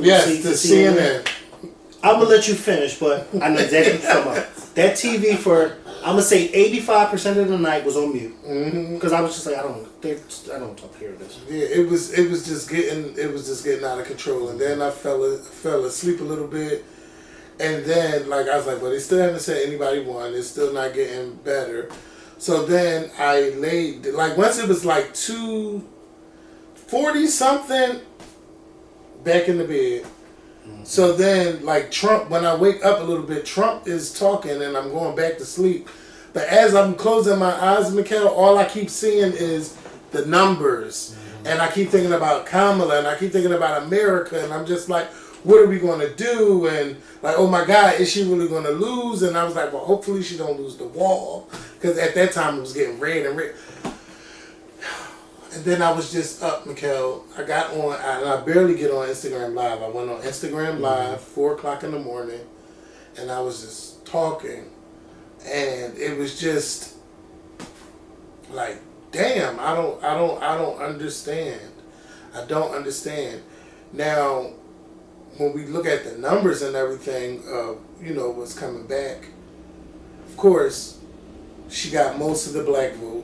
Yes, the CNN. I'm going to let you finish, but I know exactly what you're talking about. That TV for, I'm going to say 85% of the night was on mute. Because I was just like, I don't want to hear this. Yeah, it was just getting out of control. And then I fell asleep a little bit. And then, like, I was like, well, they still haven't said anybody won. It's still not getting better. So then I laid, like, once it was like 2:40 something, back in the bed. So then, like, Trump, when I wake up a little bit, Trump is talking and I'm going back to sleep. But as I'm closing my eyes, Mikhail, all I keep seeing is the numbers. And I keep thinking about Kamala and I keep thinking about America. And I'm just like, what are we going to do? And like, oh my God, is she really going to lose? And I was like, well, hopefully she don't lose the wall. Because at that time it was getting red and red. And then I was just up, Mikhail. I got on, and I barely get on Instagram Live. I went on Instagram Live, 4 o'clock in the morning, and I was just talking. And it was just like, damn, I don't understand. I don't understand. Now, when we look at the numbers and everything, what's coming back, of course, she got most of the black vote.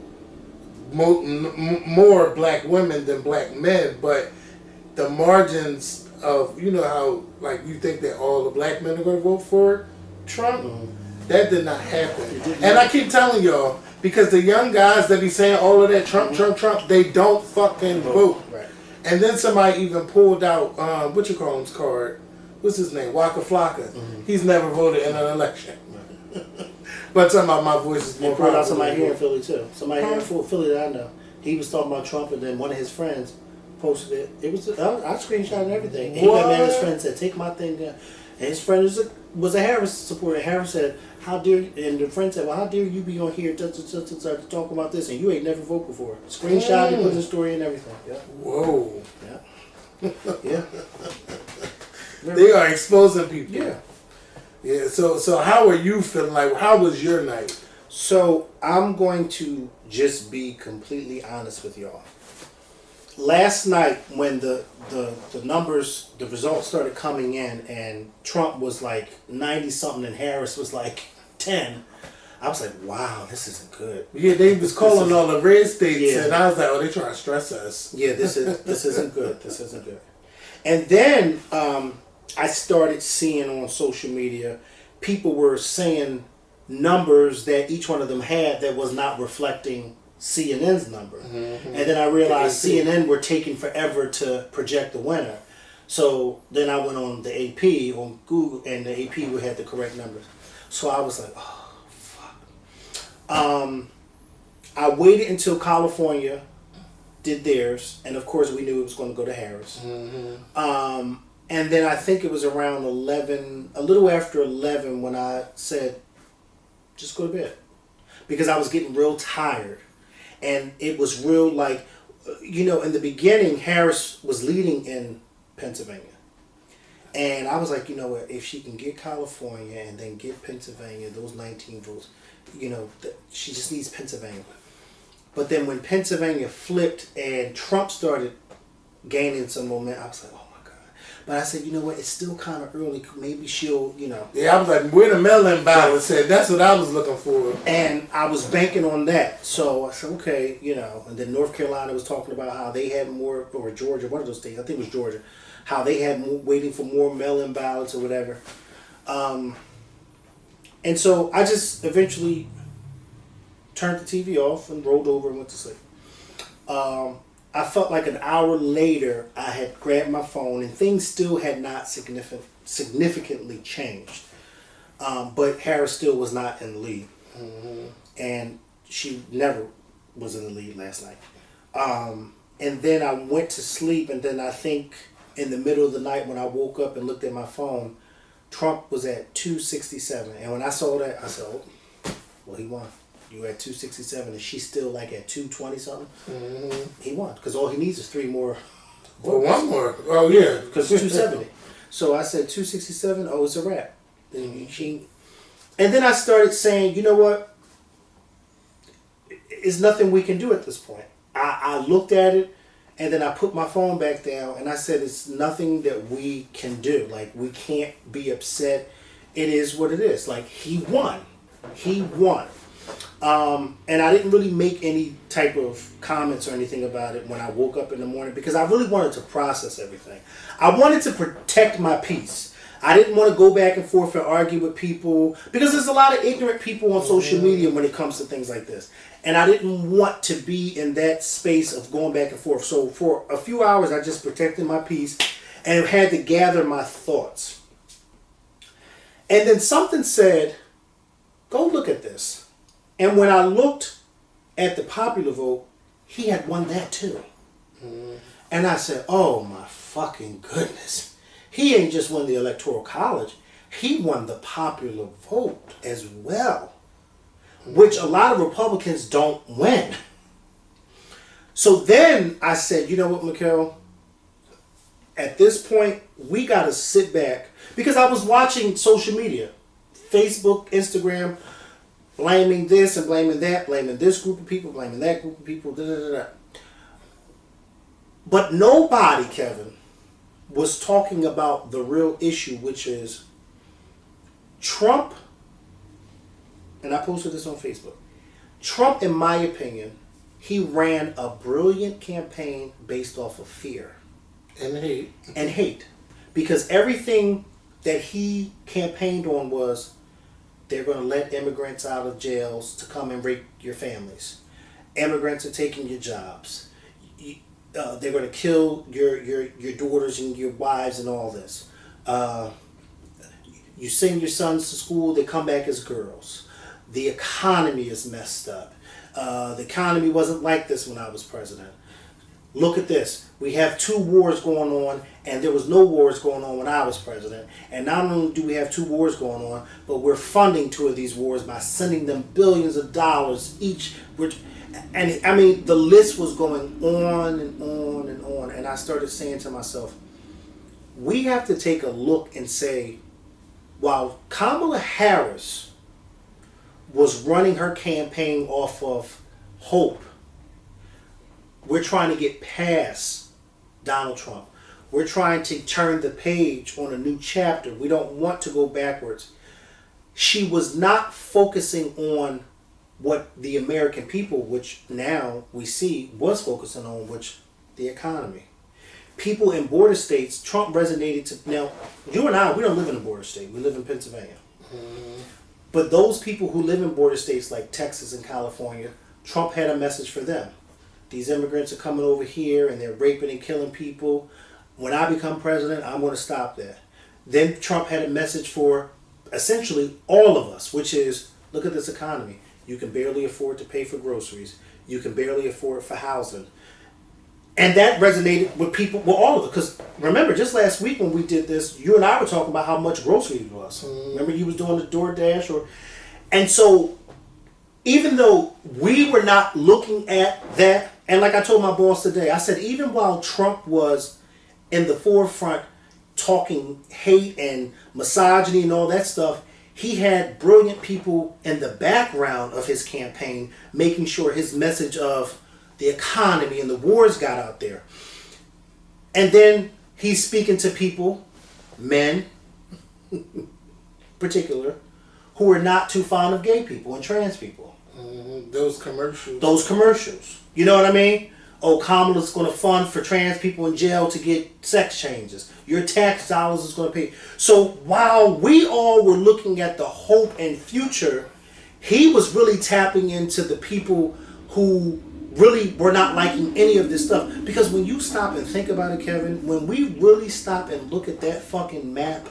More black women than black men, but the margins of, how, like, you think that all the black men are going to vote for Trump? That did not happen. And I keep telling y'all, because the young guys that be saying all of that Trump, they don't fucking vote. Right. And then somebody even pulled out, his card. What's his name? Waka Flocka. He's never voted in an election. But talking about my voice is more powerful. Somebody here in Philly too. Somebody here in Philly that I know. He was talking about Trump, and then one of his friends posted it. It was I screenshot and everything. And he got mad at his friend, said, "Take my thing down." And his friend was a Harris supporter. Harris said, "How dare you?" And the friend said, "Well, how dare you be on here to talk about this, and you ain't never voted before." Screenshot and put the story and everything. Yeah. Whoa. Yeah. Yeah. They are exposing people. Yeah. Yeah, so how are you feeling? Like, how was your night? So I'm going to just be completely honest with y'all. Last night, when the numbers, the results started coming in, and Trump was like 90-something and Harris was like 10, I was like, wow, this isn't good. Yeah, they was calling all the red states, and I was like, oh, they trying to stress us. Yeah, this isn't good. This isn't good. And then I started seeing on social media, people were saying numbers that each one of them had that was not reflecting CNN's number. And then I realized CNN were taking forever to project the winner. So then I went on the AP, on Google, and the AP had the correct numbers. So I was like, oh, fuck. I waited until California did theirs, and of course we knew it was going to go to Harris. And then I think it was around 11, a little after 11, when I said, just go to bed. Because I was getting real tired. And it was real like, in the beginning, Harris was leading in Pennsylvania. And I was like, you know what, if she can get California and then get Pennsylvania, those 19 votes, she just needs Pennsylvania. But then when Pennsylvania flipped and Trump started gaining some momentum, I was like, oh my God. But I said, you know what, it's still kind of early. Maybe she'll, Yeah, I was like, where the mail-in ballot said, that's what I was looking for. And I was banking on that. So I said, okay, and then North Carolina was talking about how they had more, or Georgia, one of those states, I think it was Georgia, how they had more, waiting for more mail-in ballots or whatever. And so I just eventually turned the TV off and rolled over and went to sleep. I felt like an hour later I had grabbed my phone and things still had not significantly changed. But Harris still was not in the lead. And she never was in the lead last night. And then I went to sleep, and then I think in the middle of the night when I woke up and looked at my phone, Trump was at 267. And when I saw that, I said, oh, well, he won. You were at 267 and she's still like at 220 something. He won because all he needs is 3 more. Well, one more. Oh yeah, because 270. So I said 267. Oh, it's a wrap. And then I started saying, you know what? There's nothing we can do at this point. I looked at it, And then I put my phone back down and I said, it's nothing that we can do. Like, we can't be upset. It is what it is. Like, he won. He won. And I didn't really make any type of comments or anything about it when I woke up in the morning because I really wanted to process everything. I wanted to protect my peace. I didn't want to go back and forth and argue with people because there's a lot of ignorant people on social media when it comes to things like this. And I didn't want to be in that space of going back and forth. So for a few hours, I just protected my peace and had to gather my thoughts. And then something said, go look at this. And when I looked at the popular vote, he had won that too. And I said, oh my fucking goodness. He ain't just won the Electoral College. He won the popular vote as well, which a lot of Republicans don't win. So then I said, you know what, Mikhail? At this point, we got to sit back. Because I was watching social media, Facebook, Instagram, blaming this and blaming that, blaming this group of people, blaming that group of people, da da da da. But nobody, Kevin, was talking about the real issue, which is Trump, and I posted this on Facebook. Trump, in my opinion, he ran a brilliant campaign based off of fear. And hate. And hate. Because everything that he campaigned on was they're going to let immigrants out of jails to come and rape your families. Immigrants are taking your jobs. They're going to kill your daughters and your wives and all this. You send your sons to school, they come back as girls. The economy is messed up. The economy wasn't like this when I was president. Look at this. We have 2 wars going on, and there was no wars going on when I was president. And not only do we have 2 wars going on, but we're funding 2 of these wars by sending them billions of dollars each. And I mean, the list was going on and on and on. And I started saying to myself, we have to take a look and say, while Kamala Harris was running her campaign off of hope, we're trying to get past Donald Trump. We're trying to turn the page on a new chapter. We don't want to go backwards. She was not focusing on what the American people, which now we see, was focusing on, which the economy. People in border states, Trump resonated to, now, you and I, we don't live in a border state. We live in Pennsylvania. But those people who live in border states like Texas and California, Trump had a message for them. These immigrants are coming over here and they're raping and killing people. When I become president, I'm going to stop that. Then Trump had a message for essentially all of us, which is, look at this economy. You can barely afford to pay for groceries. You can barely afford for housing. And that resonated with people, well, all of it. Because remember, just last week when we did this, you and I were talking about how much groceries was. Remember, you was doing the DoorDash, and so even though we were not looking at that, and like I told my boss today, I said even while Trump was in the forefront talking hate and misogyny and all that stuff, he had brilliant people in the background of his campaign making sure his message of the economy and the wars got out there. And then he's speaking to people, men particular, who are not too fond of gay people and trans people. Those commercials. Those commercials. You know what I mean? Oh, Kamala's going to fund for trans people in jail to get sex changes. Your tax dollars is going to pay. So while we all were looking at the hope and future, he was really tapping into the people who really were not liking any of this stuff. Because when you stop and think about it, Kevin, when we really stop and look at that fucking map,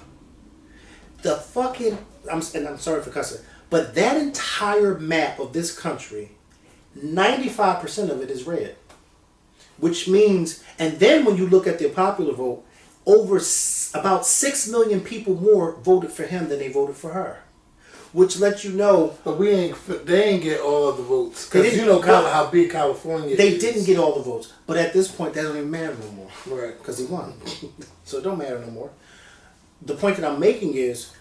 the fucking, I'm sorry for cussing, but that entire map of this country, 95% of it is red. Which means, and then when you look at the popular vote, about 6 million people more voted for him than they voted for her. Which lets you know. But they ain't get all of the votes. Because you know how big California is. They didn't get all the votes. But at this point, that don't even matter no more. Right. Because he won. So it don't matter no more. The point that I'm making is,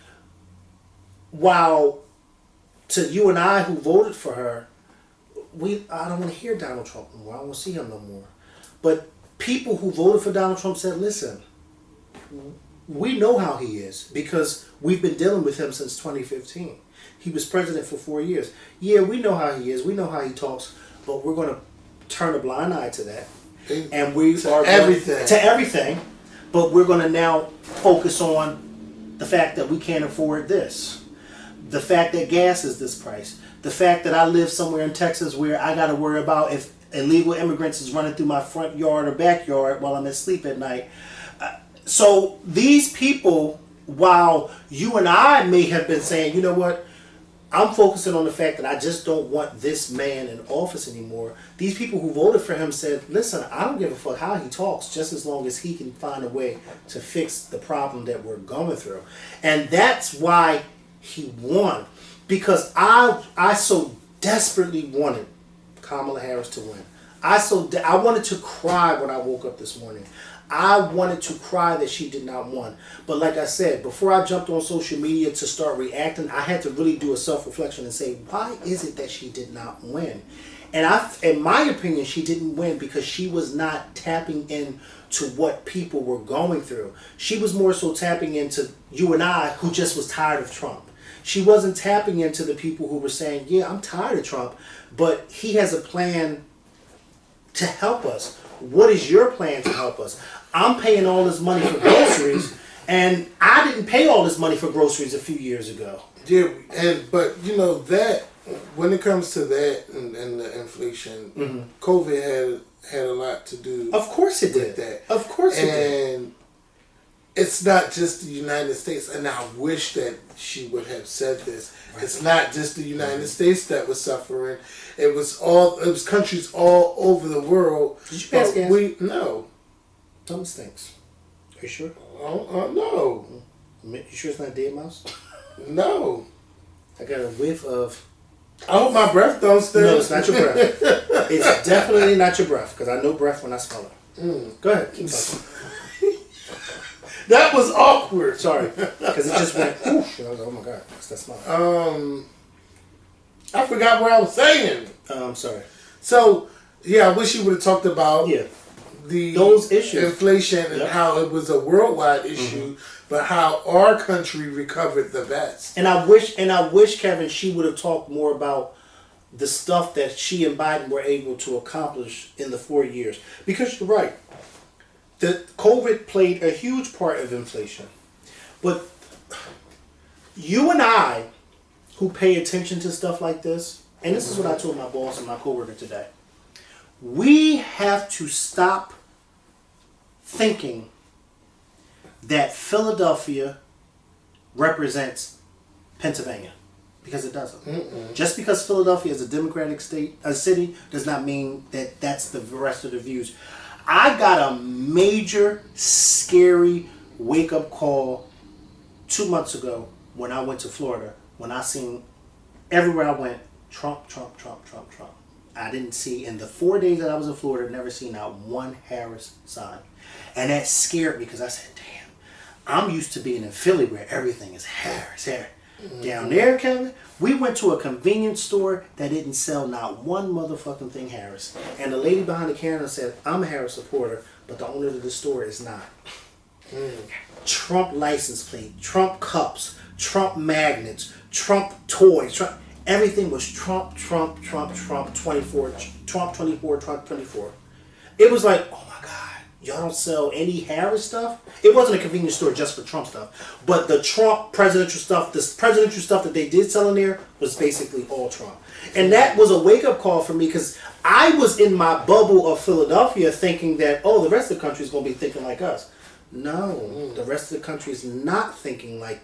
while to you and I who voted for her, I don't want to hear Donald Trump no more. I don't want to see him no more. But people who voted for Donald Trump said, listen, we know how he is because we've been dealing with him since 2015. He was president for 4 years. Yeah, we know how he is. We know how he talks, but we're going to turn a blind eye to that. And we are to everything, but we're going to now focus on the fact that we can't afford this. The fact that gas is this price. The fact that I live somewhere in Texas where I got to worry about if illegal immigrants is running through my front yard or backyard while I'm asleep at night. So these people, while you and I may have been saying, you know what, I'm focusing on the fact that I just don't want this man in office anymore. These people who voted for him said, listen, I don't give a fuck how he talks, just as long as he can find a way to fix the problem that we're going through. And that's why he won. Because I so desperately wanted Kamala Harris to win. I wanted to cry when I woke up this morning. I wanted to cry that she did not win. But like I said, before I jumped on social media to start reacting, I had to really do a self-reflection and say, why is it that she did not win? And in my opinion, she didn't win because she was not tapping into what people were going through. She was more so tapping into you and I, who just was tired of Trump. She wasn't tapping into the people who were saying, yeah, I'm tired of Trump, but he has a plan to help us. What is your plan to help us? I'm paying all this money for groceries, and I didn't pay all this money for groceries a few years ago. Yeah, but you know that when it comes to that and the inflation, COVID had a lot to do. Of course it did. With that. Of course it did. And it's not just the United States, and I wish that she would have said this. Right. It's not just the United States that was suffering. It was countries all over the world. Did you pass gas? No. Something stinks. Are you sure? No. You sure it's not dead mouse? No. I got a whiff of... I hope my breath don't stink. No, it's not your breath. It's definitely not your breath, because I know breath when I smell it. Go ahead, keep talking. That was awkward. Sorry, because it just went whoosh. And I was like, oh my god, what's that smell? I forgot what I was saying. I'm sorry. So, yeah, I wish you would have talked about those issues, inflation, and how it was a worldwide issue, but how our country recovered the best. And I wish, Kevin, she would have talked more about the stuff that she and Biden were able to accomplish in the 4 years. Because you're right. The COVID played a huge part of inflation. But you and I, who pay attention to stuff like this, and this is what I told my boss and my coworker today, we have to stop thinking that Philadelphia represents Pennsylvania, because it doesn't. Just because Philadelphia is a Democratic city does not mean that that's the rest of the views. I got a major, scary wake-up call 2 months ago when I went to Florida, when I seen everywhere I went, Trump, Trump, Trump, Trump, Trump. I didn't see, in the 4 days that I was in Florida, never seen out one Harris sign. And that scared me, because I said, damn, I'm used to being in Philly where everything is Harris. Down there, Kevin, we went to a convenience store that didn't sell not one motherfucking thing Harris. And the lady behind the counter said, I'm a Harris supporter, but the owner of the store is not. Trump license plate, Trump cups, Trump magnets, Trump toys, Trump, everything was Trump, Trump, Trump, Trump 24, Trump 24, Trump 24. It was like, oh my God, y'all don't sell any Harris stuff? It wasn't a convenience store just for Trump stuff. But the Trump presidential stuff, the presidential stuff that they did sell in there was basically all Trump. And that was a wake-up call for me, because I was in my bubble of Philadelphia thinking that, oh, the rest of the country is going to be thinking like us. No, the rest of the country is not thinking like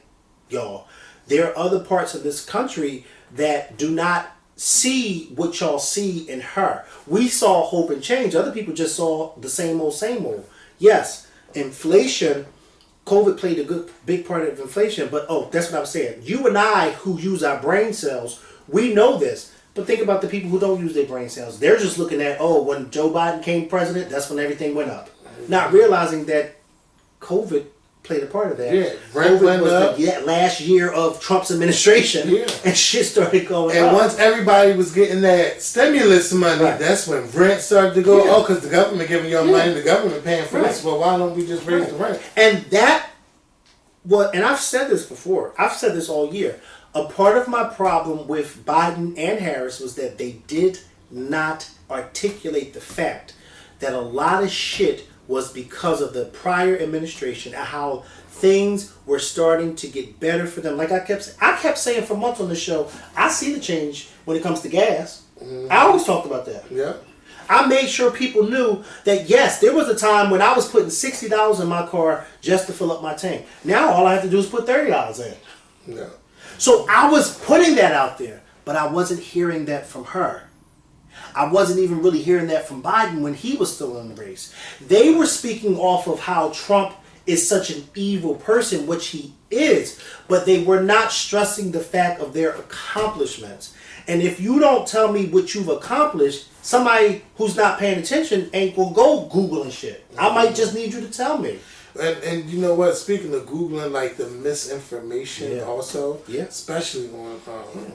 y'all. There are other parts of this country that do not see what y'all see in her. We saw hope and change. Other people just saw the same old, same old. Yes, inflation, COVID played a big part of inflation, but that's what I was saying. You and I, who use our brain cells, we know this. But think about the people who don't use their brain cells. They're just looking at, when Joe Biden came president, that's when everything went up. Not realizing that COVID played a part of that. Yeah, rent went up. The last year of Trump's administration, and shit started going up. And once everybody was getting that stimulus money, that's when rent started to go. Oh, because the government giving y'all money, the government paying for this. Well, why don't we just raise the rent? And that, and I've said this before. I've said this all year. A part of my problem with Biden and Harris was that they did not articulate the fact that a lot of shit was because of the prior administration and how things were starting to get better for them. Like I kept saying for months on the show, I see the change when it comes to gas. I always talked about that. Yeah. I made sure people knew that, yes, there was a time when I was putting $60 in my car just to fill up my tank. Now all I have to do is put $30 in. Yeah. So I was putting that out there, but I wasn't hearing that from her. I wasn't even really hearing that from Biden when he was still in the race. They were speaking off of how Trump is such an evil person, which he is, but they were not stressing the fact of their accomplishments. And if you don't tell me what you've accomplished, somebody who's not paying attention ain't gonna go Googling shit. I might just need you to tell me. And you know what? Speaking of Googling, like the misinformation also, especially on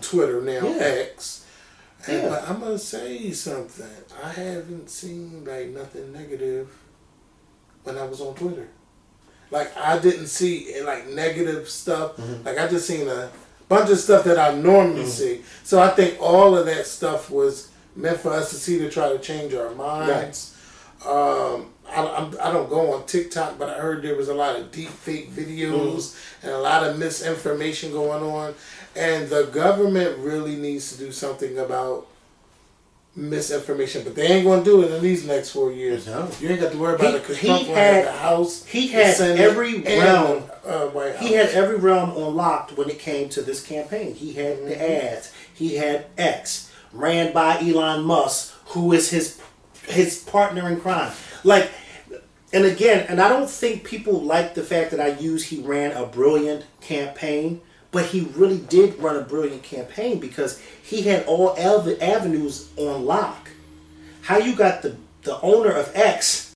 Twitter now, X. And, but I'm going to say something. I haven't seen like nothing negative when I was on Twitter. Like I didn't see like negative stuff. Like I just seen a bunch of stuff that I normally see. So I think all of that stuff was meant for us to see to try to change our minds. I don't go on TikTok, but I heard there was a lot of deep fake videos and a lot of misinformation going on. And the government really needs to do something about misinformation, but they ain't going to do it in these next 4 years. No. You ain't got to worry about it because Trump had the House. He had every realm. White House. He had every realm unlocked when it came to this campaign. He had the ads. He had X, ran by Elon Musk, who is his partner in crime. Like, and again, and I don't think people like the fact that he ran a brilliant campaign. But he really did run a brilliant campaign because he had all the avenues on lock. How you got the owner of X